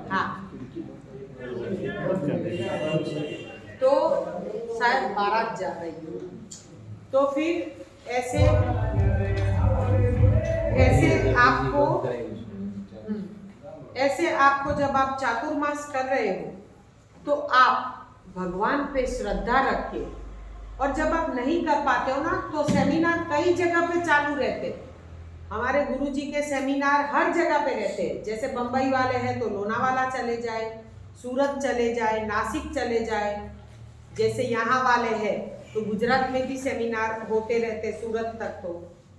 हाँ, तो शायद बारात जा रही हो, तो फिर ऐसे ऐसे आपको ऐसे आपको जब आप चातुर्मास कर रहे हो तो आप भगवान पे श्रद्धा रख के, और जब आप नहीं कर पाते हो ना तो सेमिनार कई जगह पे चालू रहते हैं। हमारे गुरुजी के सेमिनार हर जगह पे रहते हैं। जैसे बम्बई वाले हैं तो लोनावाला चले जाए, सूरत चले जाए, नासिक चले जाए। जैसे यहाँ वाले हैं तो गुजरात में भी सेमिनार होते रहते, सूरत तक। तो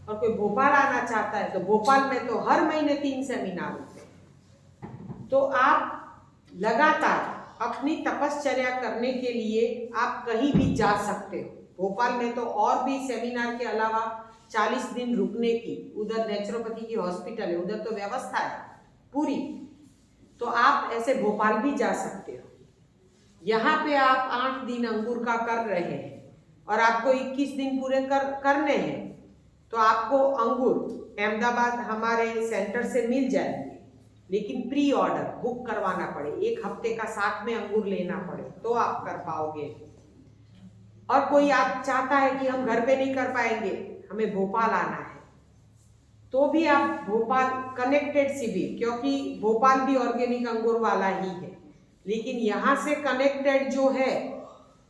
और कोई भोपाल आना चाहता है तो भोपाल में तो हर महीने 3 सेमिनार होते हैं। तो आप लगातार अपनी तपश्चर्या करने के लिए आप कहीं भी जा सकते हो। भोपाल में तो और भी सेमिनार के अलावा 40 दिन रुकने की, उधर नेचुरोपैथी की हॉस्पिटल है, उधर तो व्यवस्था है पूरी। तो आप ऐसे भोपाल भी जा सकते हो। यहाँ पे आप 8 दिन अंगूर का कर रहे हैं और आपको 21 दिन पूरे करने हैं, तो आपको अंगूर अहमदाबाद हमारे सेंटर से मिल जाएंगे, लेकिन प्री ऑर्डर बुक करवाना पड़े, 1 हफ्ते का साथ में अंगूर लेना पड़े तो आप कर पाओगे। और कोई आप चाहता है कि हम घर पे नहीं कर पाएंगे, हमें भोपाल आना है, तो भी आप भोपाल कनेक्टेड शिविर, क्योंकि भोपाल भी ऑर्गेनिक अंगूर वाला ही है, लेकिन यहाँ से कनेक्टेड जो है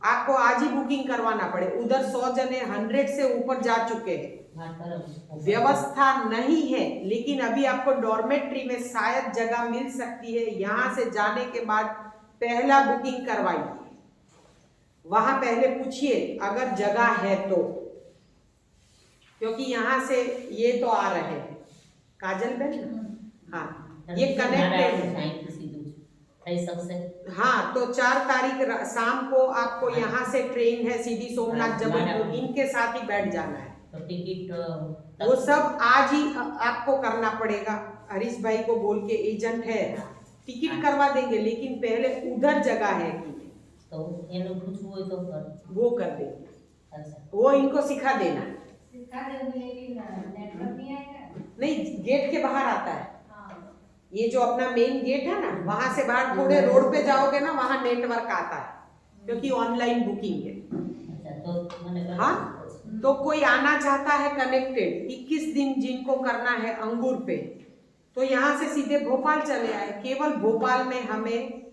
आपको आज ही बुकिंग करवाना पड़े। उधर 100 जने 100 से ऊपर जा चुके हैं, व्यवस्था नहीं है, लेकिन अभी आपको डॉर्मेट्री में शायद जगह मिल सकती है। यहाँ से जाने के बाद पहला बुकिंग करवाइए, वहां पहले पूछिए अगर जगह है तो, क्योंकि यहाँ से ये तो आ रहे हैं काजल बहन, हाँ ये कनेक्टेड है। हाँ, तो 4 तारीख शाम को आपको यहाँ से ट्रेन है सीधी सोमनाथ जबलपुर, इनके साथ ही बैठ जाना है। तो टिकट वो सब आज ही आपको करना पड़ेगा। हरीश भाई को बोल के, एजेंट है, टिकट करवा देंगे, लेकिन पहले उधर जगह है कि तो वो कर देंगे, वो इनको सिखा देना। नहीं, गेट के बाहर आता है, ये जो अपना मेन गेट है ना, वहां से बाहर थोड़े रोड पे जाओगे ना, वहां नेटवर्क आता है, क्योंकि ऑनलाइन बुकिंग है। हाँ, तो कोई आना चाहता है कनेक्टेड 21 दिन जिनको करना है अंगूर पे, तो यहाँ से सीधे भोपाल चले आए। केवल भोपाल में हमें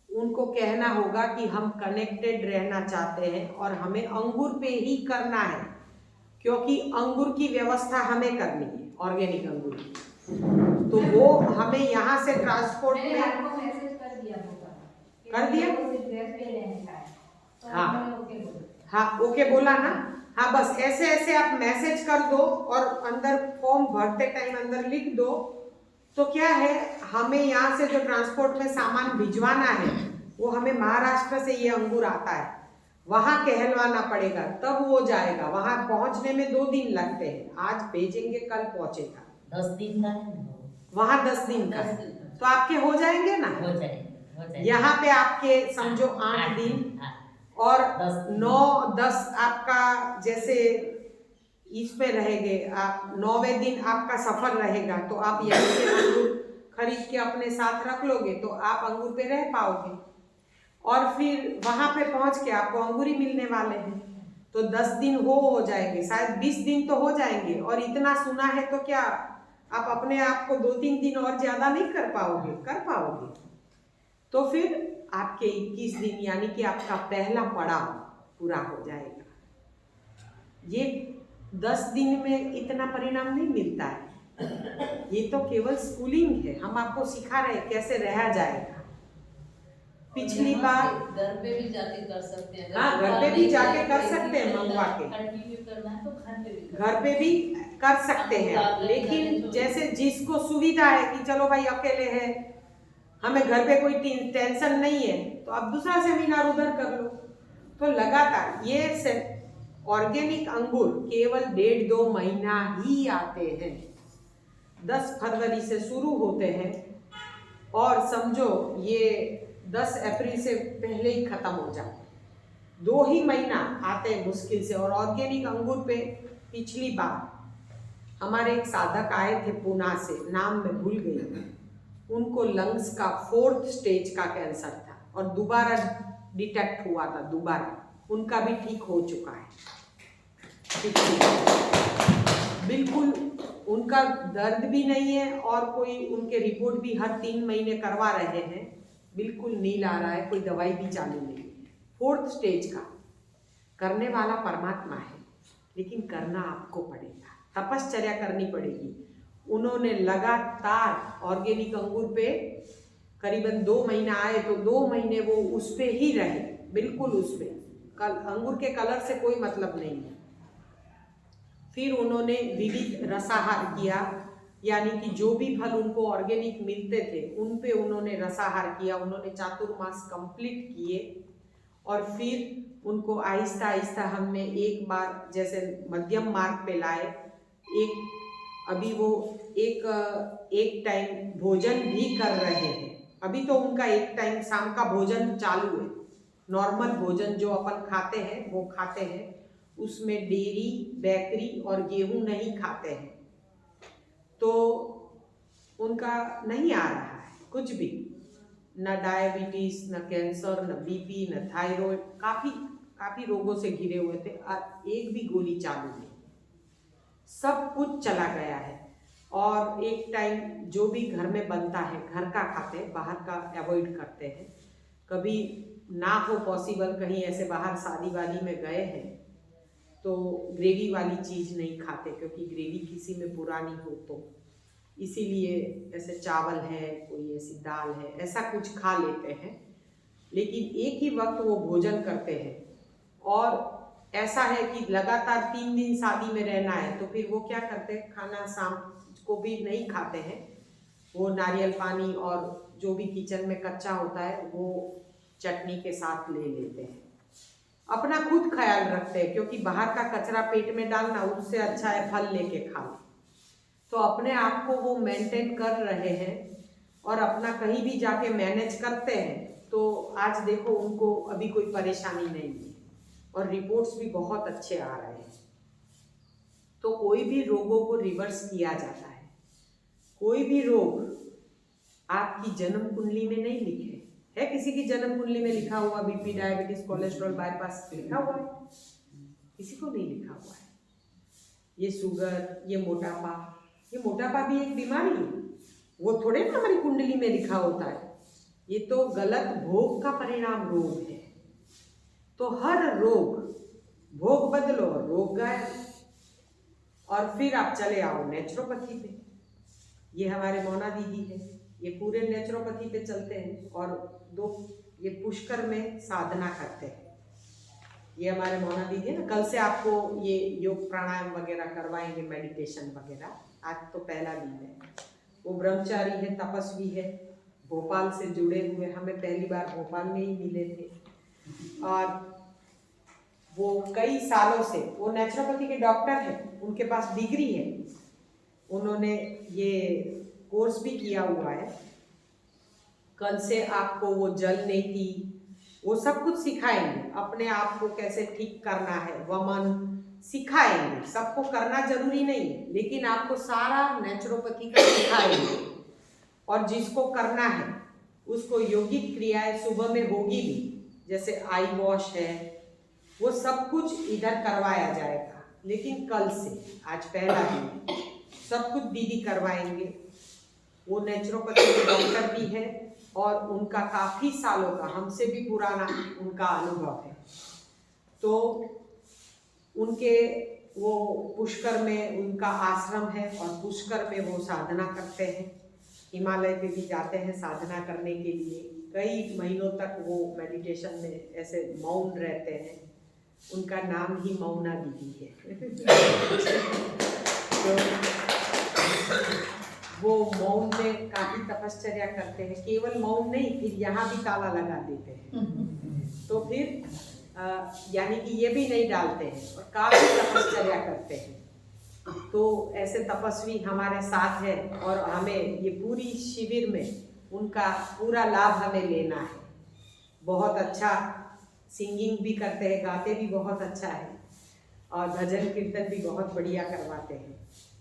उनको कहना होगा कि हम कनेक्टेड रहना चाहते हैं और हमें अंगूर पे ही करना है, क्योंकि अंगूर की व्यवस्था हमें करनी है, ऑर्गेनिक अंगूर की। तो वो हमें यहाँ से ट्रांसपोर्ट में कर दिया। हाँ, ओके बोला ना। हाँ, बस ऐसे ऐसे आप मैसेज कर दो और अंदर फॉर्म भरते टाइम अंदर लिख दो। तो क्या है, हमें यहाँ से जो ट्रांसपोर्ट में सामान भिजवाना है वो हमें महाराष्ट्र से ये अंगूर आता है, वहां कहलवाना पड़ेगा, तब वो जाएगा। वहां पहुंचने में 2 दिन लगते हैं, आज भेजेंगे कल पहुंचेगा। 10 दिन का वहां 10 दिन का, तो आपके हो जाएंगे ना? हो जाएंगे। यहाँ पे आपके समझो 8 दिन और 9-10 आपका जैसे इसमें रहेंगे आप, 9वें दिन आपका सफर रहेगा, तो आप यहीं से अंगूर खरीद के अपने साथ रख लोगे तो आप अंगूर पे रह पाओगे। और फिर वहां पे पहुंच के आपको अंगूर ही मिलने वाले हैं, तो 10 दिन हो जाएंगे, शायद 20 दिन तो हो जाएंगे। और इतना सुना है तो क्या आप अपने आप को 2-3 दिन और ज्यादा नहीं कर पाओगे? कर पाओगे। तो फिर आपके 21 दिन यानी कि आपका पहला पड़ाव पूरा हो जाएगा। ये 10 दिन में इतना परिणाम नहीं मिलता है, ये तो केवल स्कूलिंग है, हम आपको सिखा रहे हैं कैसे रहा जाएगा। पिछली बार घर पे भी जाके कर सकते हैं। हाँ, घर पे भी जाके कर सकते हैं, मंगवा के कंटिन्यू करना है तो घर पे भी कर सकते हैं, लेकिन जैसे जिसको सुविधा है कि चलो भाई अकेले है, हमें घर पे कोई टेंशन नहीं है, तो आप दूसरा सेमिनार उधर कर लो। तो लगातार ये ऑर्गेनिक अंगूर केवल 1.5-2 महीना ही आते हैं। 10 फरवरी से शुरू होते हैं और समझो ये 10 अप्रैल से पहले ही खत्म हो जाते हैं। 2 ही महीना आते हैं मुश्किल से। और ऑर्गेनिक अंगूर पे पिछली बार हमारे एक साधक आए थे पूना से, नाम मैं भूल गई, उनको लंग्स का 4th स्टेज का कैंसर था और दोबारा डिटेक्ट हुआ था, दोबारा उनका भी ठीक हो चुका है। ठीक है, बिल्कुल उनका दर्द भी नहीं है और कोई उनके रिपोर्ट भी हर 3 महीने करवा रहे हैं, बिल्कुल नील आ रहा है, कोई दवाई भी चालू नहीं है। 4th स्टेज का करने वाला परमात्मा है, लेकिन करना आपको पड़ेगा, तपश्चर्या करनी पड़ेगी। उन्होंने लगातार ऑर्गेनिक अंगूर पे करीबन 2 महीना आए तो 2 महीने वो उस पे ही रहे, बिल्कुल उस पे, अंगूर के कलर से कोई मतलब नहीं है। फिर उन्होंने विविध रसाहार किया, यानी कि जो भी फल उनको ऑर्गेनिक मिलते थे उन पे उन्होंने रसाहार किया। उन्होंने चातुर्मास कंप्लीट किए और फिर उनको आहिस्ता आहिस्ता हमने एक बार जैसे मध्यम मार्ग पे लाए। अभी वो एक टाइम भोजन भी कर रहे हैं। अभी तो उनका एक टाइम शाम का भोजन चालू है, नॉर्मल भोजन जो अपन खाते हैं वो खाते हैं, उसमें डेयरी, बेकरी और गेहूं नहीं खाते हैं, तो उनका नहीं आ रहा है कुछ भी, न डायबिटीज, न कैंसर, न बीपी, न थायराइड, काफ़ी रोगों से घिरे हुए थे और एक भी गोली चालू नहीं, सब कुछ चला गया है। और एक टाइम जो भी घर में बनता है घर का खाते हैं, बाहर का अवॉइड करते हैं। कभी ना हो पॉसिबल, कहीं ऐसे बाहर शादी वादी में गए हैं तो ग्रेवी वाली चीज़ नहीं खाते, क्योंकि ग्रेवी किसी में पुरानी हो तो इसीलिए ऐसे चावल है, कोई ऐसी दाल है, ऐसा कुछ खा लेते हैं। लेकिन एक ही वक्त वो भोजन करते हैं। और ऐसा है कि लगातार 3 दिन शादी में रहना है तो फिर वो क्या करते हैं, खाना शाम को भी नहीं खाते हैं, वो नारियल पानी और जो भी किचन में कच्चा होता है वो चटनी के साथ ले लेते हैं। अपना खुद ख्याल रखते हैं, क्योंकि बाहर का कचरा पेट में डालना उससे अच्छा है फल लेके खा लो। तो अपने आप को वो मेंटेन कर रहे हैं और अपना कहीं भी जाके मैनेज करते हैं। तो आज देखो उनको अभी कोई परेशानी नहीं है और रिपोर्ट्स भी बहुत अच्छे आ रहे हैं। तो कोई भी रोगों को रिवर्स किया जाता है। कोई भी रोग आपकी जन्म कुंडली में नहीं लिखे है, किसी की जन्म कुंडली में लिखा हुआ बीपी, डायबिटीज, कोलेस्ट्रॉल, बाईपास लिखा हुआ है? किसी को नहीं लिखा हुआ है। ये शुगर, ये मोटापा भी एक बीमारी है, वो थोड़े ना हमारी कुंडली में लिखा होता है। ये तो गलत भोग का परिणाम रोग है। तो हर रोग, भोग बदलो और रोग गायब। और फिर आप चले आओ नेचुरोपैथी पे। ये हमारे मोना दीदी है, ये पूरे नेचुरोपैथी पे चलते हैं और ये पुष्कर में साधना करते हैं। ये हमारे मोना दीदी है ना, कल से आपको ये योग प्राणायाम वगैरह करवाएंगे, मेडिटेशन वगैरह। आज तो पहला दिन है। वो ब्रह्मचारी है, तपस्वी है, भोपाल से जुड़े हुए, हमें पहली बार भोपाल में ही मिले थे। और वो कई सालों से, वो नेचुरोपैथी के डॉक्टर हैं, उनके पास डिग्री है, उन्होंने ये कोर्स भी किया हुआ है। कल से आपको वो जल नीति, वो सब कुछ सिखाएंगे। अपने आप को कैसे ठीक करना है, वमन सिखाएंगे। सबको करना जरूरी नहीं है, लेकिन आपको सारा नेचुरोपैथी का सिखाएंगे। और जिसको करना है उसको योगिक क्रियाएं सुबह में होगी भी, जैसे आई वॉश है, वो सब कुछ इधर करवाया जाएगा। लेकिन कल से, आज पहला दिन, सब कुछ दीदी करवाएंगे। वो नेचुरोपैथी के डॉक्टर भी है और उनका काफ़ी सालों का, हमसे भी पुराना उनका अनुभव है। तो उनके वो पुष्कर में उनका आश्रम है और पुष्कर में वो साधना करते हैं। हिमालय पे भी जाते हैं साधना करने के लिए। कई महीनों तक वो मेडिटेशन में ऐसे मौन रहते हैं। उनका नाम ही मौना दीदी है। तो वो मौन में काफ़ी तपश्चर्या करते हैं। केवल मौन नहीं, फिर यहाँ भी ताला लगा देते हैं। तो फिर यानी कि ये भी नहीं डालते हैं और काफ़ी तपश्चर्या करते हैं। तो ऐसे तपस्वी हमारे साथ है और हमें ये पूरी शिविर में उनका पूरा लाभ हमें लेना है। बहुत अच्छा सिंगिंग भी करते हैं, गाते भी बहुत अच्छा है और भजन कीर्तन भी बहुत बढ़िया करवाते हैं।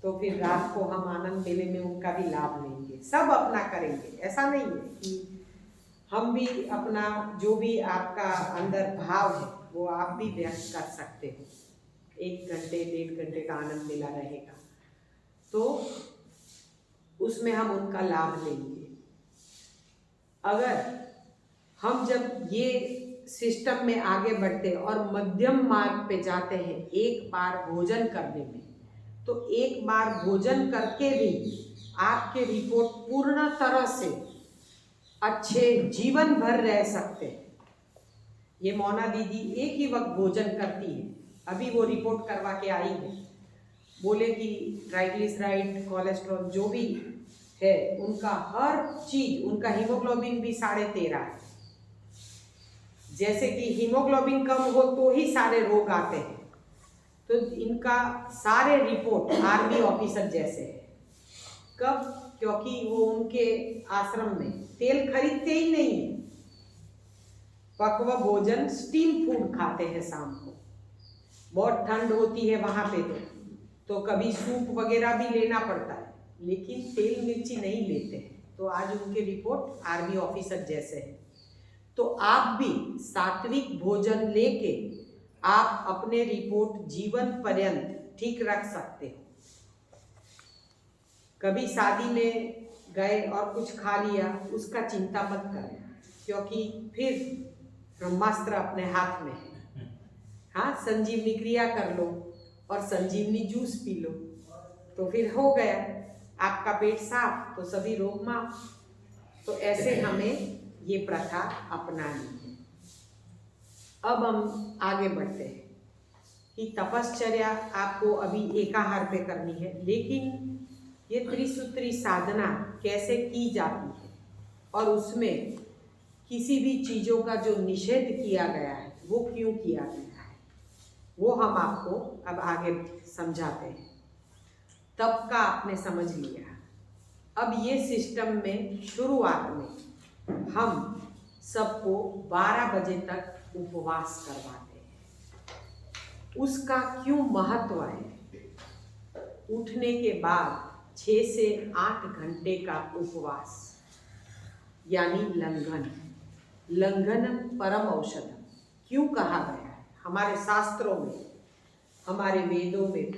तो फिर रात को हम आनंद मेले में उनका भी लाभ लेंगे, सब अपना करेंगे। ऐसा नहीं है कि हम भी अपना जो भी आपका अंदर भाव है वो आप भी व्यक्त कर सकते हो। 1 घंटे 1.5 घंटे का आनंद मेला रहेगा तो उसमें हम उनका लाभ लेंगे। अगर हम जब ये सिस्टम में आगे बढ़ते और मध्यम मार्ग पे जाते हैं एक बार भोजन करने में, तो एक बार भोजन करके भी आपके रिपोर्ट पूर्ण तरह से अच्छे जीवन भर रह सकते हैं। ये मोना दीदी एक ही वक्त भोजन करती है, अभी वो रिपोर्ट करवा के आई है, बोले कि ट्राइग्लिसराइड कोलेस्ट्रॉल जो भी है उनका हर चीज, उनका हीमोग्लोबिन भी 13.5 है। जैसे कि हीमोग्लोबिन कम हो तो ही सारे रोग आते हैं, तो इनका सारे रिपोर्ट आर्मी ऑफिसर जैसे है। कब? क्योंकि वो उनके आश्रम में तेल खरीदते ही नहीं है, पकवा भोजन स्टीम फूड खाते हैं शाम को। बहुत ठंड होती है वहाँ पे तो कभी सूप वगैरह भी लेना पड़ता है, लेकिन तेल मिर्ची नहीं लेते हैं। तो आज उनके रिपोर्ट आर्मी ऑफिसर जैसे है। तो आप भी सात्विक भोजन लेके आप अपने रिपोर्ट जीवन पर्यंत ठीक रख सकते हो। कभी शादी में गए और कुछ खा लिया, उसका चिंता मत करें, क्योंकि फिर ब्रह्मास्त्र अपने हाथ में है। हाँ, संजीवनी क्रिया कर लो और संजीवनी जूस पी लो तो फिर हो गया आपका पेट साफ, तो सभी रोग माफ। तो ऐसे हमें ये प्रथा अपनानी है। अब हम आगे बढ़ते हैं कि तपश्चर्या आपको अभी एकाहार पे करनी है, लेकिन ये त्रिसूत्री साधना कैसे की जाती है और उसमें किसी भी चीज़ों का जो निषेध किया गया है वो क्यों किया गया है, वो हम आपको अब आगे समझाते हैं। तप का आपने समझ लिया। अब ये सिस्टम में शुरुआत में हम सबको 12 बजे तक उपवास करवाते हैं। उसका क्यों महत्व है? उठने के बाद 6 से 8 घंटे का उपवास यानी लंघन। लंघनम परम औषधम क्यों कहा गया है? हमारे शास्त्रों में, हमारे वेदों में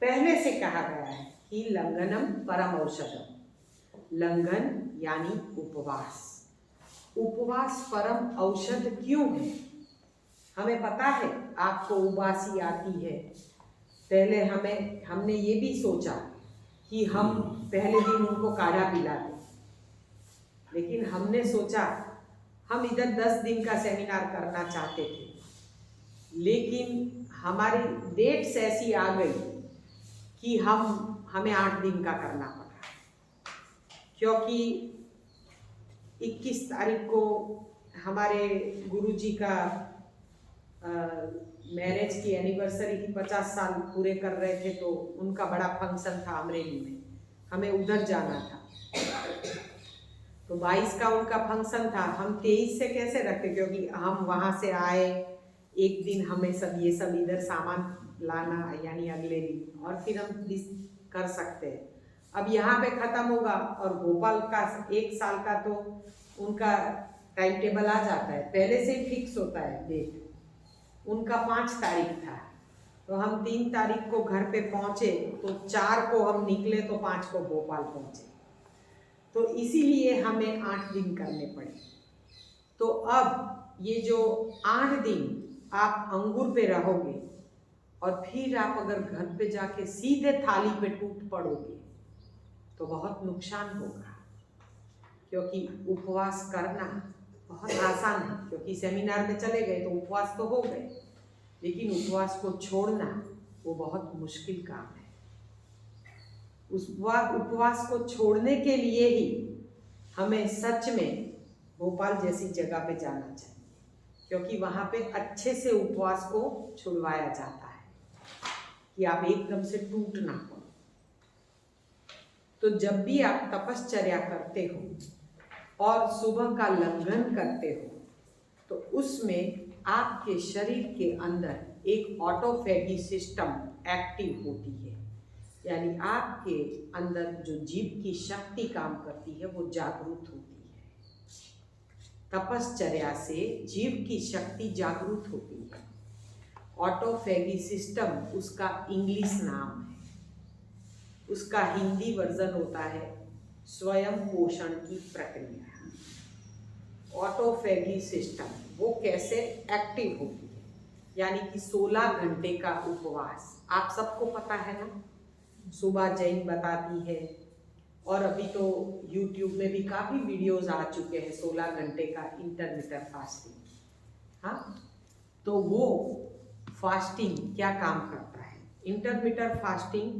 पहले से कहा गया है कि लंघनम परम औषधम। लंघन यानी उपवास। उपवास परम औषध क्यों है? हमें पता है आपको उबासी आती है। पहले हमने ये भी सोचा कि हम पहले दिन उनको काढ़ा पिला दें, लेकिन हमने सोचा हम इधर 10 दिन का सेमिनार करना चाहते थे, लेकिन हमारी डेट्स ऐसी आ गई कि हमें 8 दिन का करना पड़ा, क्योंकि 21 तारीख को हमारे गुरुजी का मैरिज की एनिवर्सरी की 50 साल पूरे कर रहे थे, तो उनका बड़ा फंक्शन था अमरेली में, हमें उधर जाना था। तो 22 का उनका फंक्शन था, हम 23 से कैसे रखते, क्योंकि हम वहाँ से आए एक दिन हमें ये सब इधर सामान लाना यानी अगले दिन, और फिर हम कर सकते हैं। अब यहाँ पे ख़त्म होगा और गोपाल का 1 साल का तो उनका टाइम टेबल आ जाता है, पहले से ही फिक्स होता है डेट। उनका 5 तारीख था, तो हम 3 तारीख को घर पे पहुँचे, तो 4 को हम निकले तो 5 को भोपाल पहुँचे, तो इसीलिए हमें 8 दिन करने पड़े। तो अब ये जो 8 दिन आप अंगूर पे रहोगे और फिर आप अगर घर पे जाके सीधे थाली पे टूट पड़ोगे तो बहुत नुकसान होगा, क्योंकि उपवास करना बहुत आसान है, क्योंकि सेमिनार में चले गए तो उपवास तो हो गए, लेकिन उपवास को छोड़ना वो बहुत मुश्किल काम है। उस उपवास को छोड़ने के लिए ही हमें सच में भोपाल जैसी जगह पे जाना चाहिए, क्योंकि वहाँ पे अच्छे से उपवास को छुड़वाया जाता है कि आप एकदम से टूट ना पड़ो। तो जब भी आप तपश्चर्या करते हो और सुबह का लंघन करते हो, तो उसमें आपके शरीर के अंदर एक ऑटोफेगी सिस्टम एक्टिव होती है। यानी आपके अंदर जो जीव की शक्ति काम करती है वो जागरूक होती है। तपश्चर्या से जीव की शक्ति जागरूक होती है। ऑटोफेगी सिस्टम उसका इंग्लिश नाम है, उसका हिंदी वर्जन होता है स्वयं पोषण की प्रक्रिया। ऑटोफेगी सिस्टम वो कैसे एक्टिव होती है, यानी कि 16 घंटे का उपवास आप सबको पता है ना, सुबह जैन बताती है और अभी तो YouTube में भी काफ़ी वीडियोस आ चुके हैं 16 घंटे का इंटरमिटेंट फास्टिंग। हाँ, तो वो फास्टिंग क्या काम करता है? Intermittent fasting